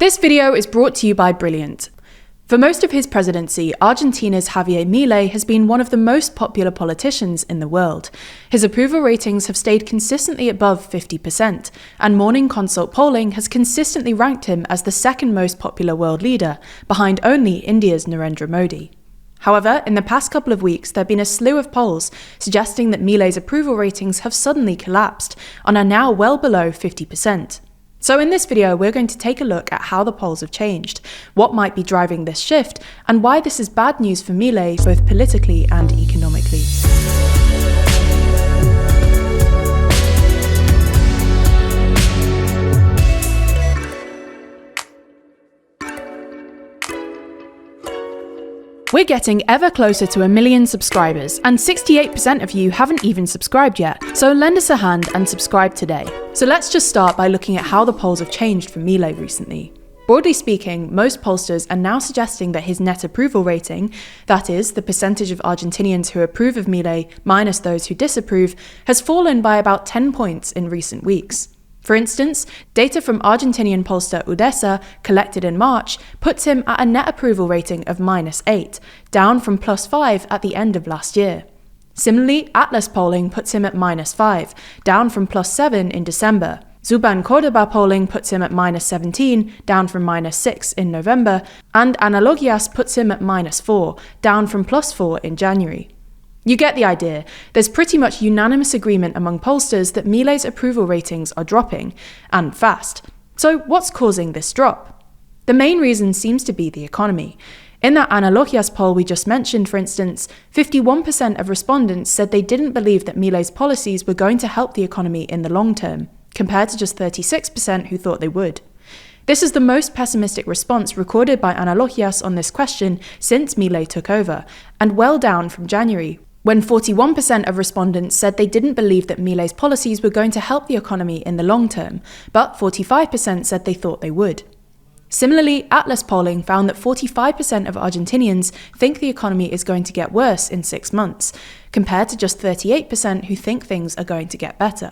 This video is brought to you by Brilliant. For most of his presidency, Argentina's Javier Milei has been one of the most popular politicians in the world. His approval ratings have stayed consistently above 50%, and Morning Consult polling has consistently ranked him as the second most popular world leader, behind only India's Narendra Modi. However, in the past couple of weeks, there have been a slew of polls suggesting that Milei's approval ratings have suddenly collapsed and are now well below 50%. So in this video, we're going to take a look at how the polls have changed, what might be driving this shift, and why this is bad news for Milei both politically and economically. We're getting ever closer to 1 million subscribers, and 68% of you haven't even subscribed yet, so lend us a hand and subscribe today. So let's just start by looking at how the polls have changed for Milei recently. Broadly speaking, most pollsters are now suggesting that his net approval rating, that is, the percentage of Argentinians who approve of Milei minus those who disapprove, has fallen by about 10 points in recent weeks. For instance, data from Argentinian pollster Udesa, collected in March, puts him at a net approval rating of -8, down from +5 at the end of last year. Similarly, Atlas polling puts him at -5, down from +7 in December. Zuban Cordoba polling puts him at -17, down from -6 in November, and Analogias puts him at -4, down from +4 in January. You get the idea. There's pretty much unanimous agreement among pollsters that Milei's approval ratings are dropping, and fast. So what's causing this drop? The main reason seems to be the economy. In that Analogias poll we just mentioned, for instance, 51% of respondents said they didn't believe that Milei's policies were going to help the economy in the long term, compared to just 36% who thought they would. This is the most pessimistic response recorded by Analogias on this question since Milei took over, and well down from January, when 41% of respondents said they didn't believe that Milei's policies were going to help the economy in the long term, but 45% said they thought they would. Similarly, Atlas polling found that 45% of Argentinians think the economy is going to get worse in 6 months, compared to just 38% who think things are going to get better.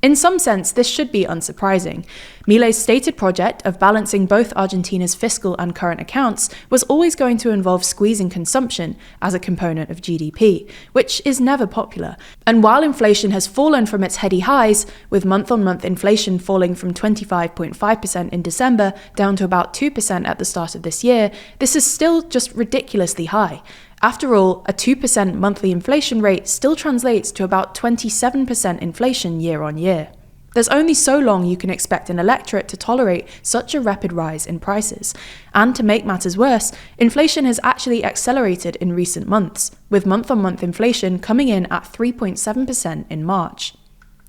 In some sense, this should be unsurprising. Milei's stated project of balancing both Argentina's fiscal and current accounts was always going to involve squeezing consumption as a component of GDP, which is never popular. And while inflation has fallen from its heady highs, with month-on-month inflation falling from 25.5% in December down to about 2% at the start of this year, this is still just ridiculously high. After all, a 2% monthly inflation rate still translates to about 27% inflation year on year. There's only so long you can expect an electorate to tolerate such a rapid rise in prices. And to make matters worse, inflation has actually accelerated in recent months, with month-on-month inflation coming in at 3.7% in March.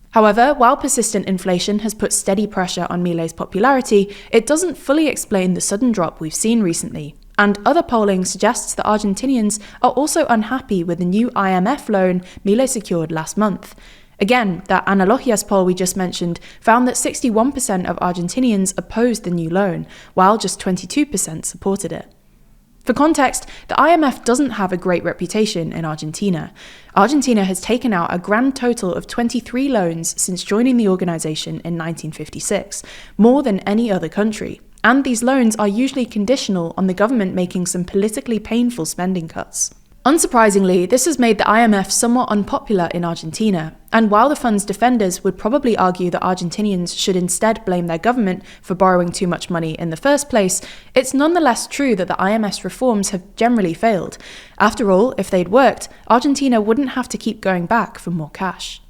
However, while persistent inflation has put steady pressure on Milei's popularity, it doesn't fully explain the sudden drop we've seen recently. And other polling suggests that Argentinians are also unhappy with the new IMF loan Milei secured last month. Again, that Analogias poll we just mentioned found that 61% of Argentinians opposed the new loan, while just 22% supported it. For context, the IMF doesn't have a great reputation in Argentina. Argentina has taken out a grand total of 23 loans since joining the organization in 1956, more than any other country. And these loans are usually conditional on the government making some politically painful spending cuts. Unsurprisingly, this has made the IMF somewhat unpopular in Argentina, and while the fund's defenders would probably argue that Argentinians should instead blame their government for borrowing too much money in the first place, it's nonetheless true that the IMF's reforms have generally failed. After all, if they'd worked, Argentina wouldn't have to keep going back for more cash.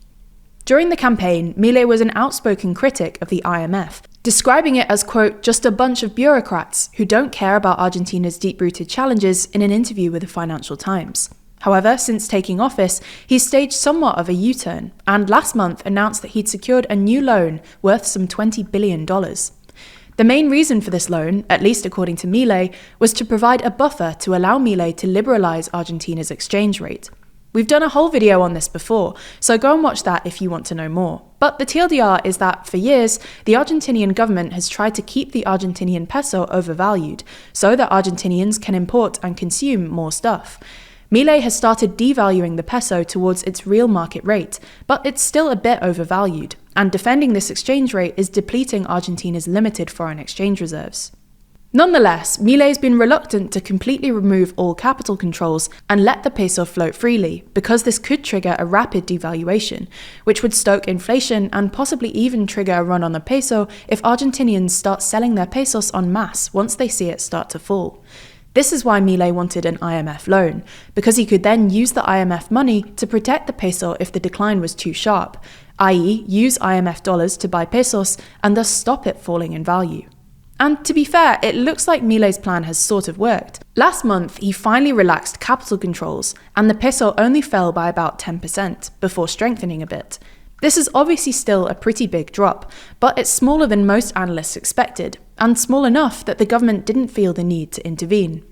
During the campaign, Milei was an outspoken critic of the IMF, describing it as, quote, just a bunch of bureaucrats who don't care about Argentina's deep-rooted challenges in an interview with the Financial Times. However, since taking office, he's staged somewhat of a U-turn, and last month announced that he'd secured a new loan worth some $20 billion. The main reason for this loan, at least according to Milei, was to provide a buffer to allow Milei to liberalize Argentina's exchange rate. We've done a whole video on this before, so go and watch that if you want to know more. But the TLDR is that, for years, the Argentinian government has tried to keep the Argentinian peso overvalued, so that Argentinians can import and consume more stuff. Milei has started devaluing the peso towards its real market rate, but it's still a bit overvalued, and defending this exchange rate is depleting Argentina's limited foreign exchange reserves. Nonetheless, Milei's been reluctant to completely remove all capital controls and let the peso float freely, because this could trigger a rapid devaluation, which would stoke inflation and possibly even trigger a run on the peso if Argentinians start selling their pesos en masse once they see it start to fall. This is why Milei wanted an IMF loan, because he could then use the IMF money to protect the peso if the decline was too sharp, i.e. use IMF dollars to buy pesos and thus stop it falling in value. And to be fair, it looks like Milei's plan has sort of worked. Last month, he finally relaxed capital controls, and the peso only fell by about 10% before strengthening a bit. This is obviously still a pretty big drop, but it's smaller than most analysts expected, and small enough that the government didn't feel the need to intervene.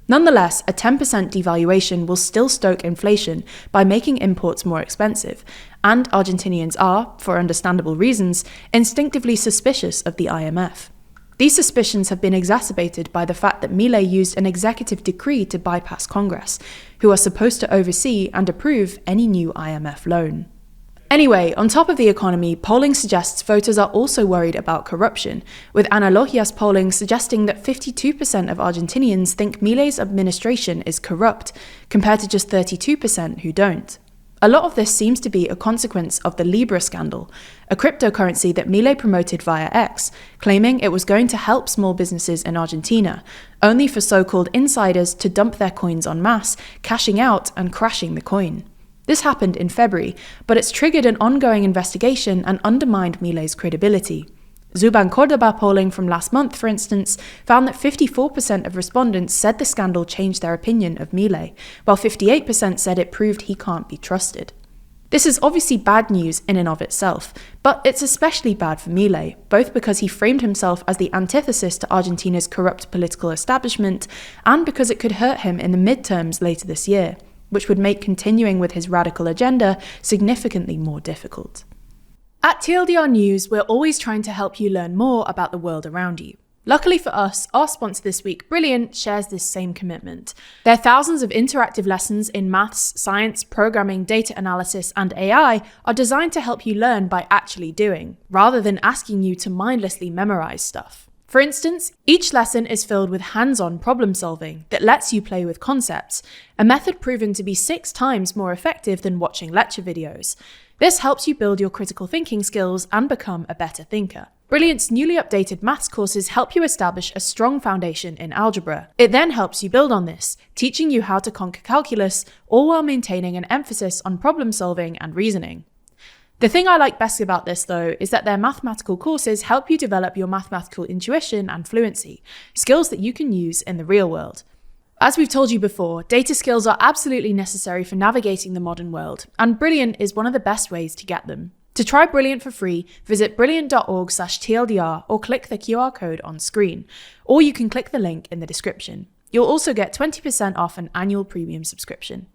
Nonetheless, a 10% devaluation will still stoke inflation by making imports more expensive, and Argentinians are, for understandable reasons, instinctively suspicious of the IMF. These suspicions have been exacerbated by the fact that Milei used an executive decree to bypass Congress, who are supposed to oversee and approve any new IMF loan. Anyway, on top of the economy, polling suggests voters are also worried about corruption, with Analogia's polling suggesting that 52% of Argentinians think Milei's administration is corrupt, compared to just 32% who don't. A lot of this seems to be a consequence of the Libra scandal, a cryptocurrency that Milei promoted via X, claiming it was going to help small businesses in Argentina, only for so-called insiders to dump their coins en masse, cashing out and crashing the coin. This happened in February, but it's triggered an ongoing investigation and undermined Milei's credibility. Zuban Cordoba polling from last month, for instance, found that 54% of respondents said the scandal changed their opinion of Milei, while 58% said it proved he can't be trusted. This is obviously bad news in and of itself, but it's especially bad for Milei, both because he framed himself as the antithesis to Argentina's corrupt political establishment, and because it could hurt him in the midterms later this year, which would make continuing with his radical agenda significantly more difficult. At TLDR News, we're always trying to help you learn more about the world around you. Luckily for us, our sponsor this week, Brilliant, shares this same commitment. Their thousands of interactive lessons in maths, science, programming, data analysis, and AI are designed to help you learn by actually doing, rather than asking you to mindlessly memorize stuff. For instance, each lesson is filled with hands-on problem solving that lets you play with concepts, a method proven to be 6 times more effective than watching lecture videos. This helps you build your critical thinking skills and become a better thinker. Brilliant's newly updated maths courses help you establish a strong foundation in algebra. It then helps you build on this, teaching you how to conquer calculus, all while maintaining an emphasis on problem solving and reasoning. The thing I like best about this, though, is that their mathematical courses help you develop your mathematical intuition and fluency, skills that you can use in the real world. As we've told you before, data skills are absolutely necessary for navigating the modern world, and Brilliant is one of the best ways to get them. To try Brilliant for free, visit brilliant.org/TLDR or click the QR code on screen, or you can click the link in the description. You'll also get 20% off an annual premium subscription.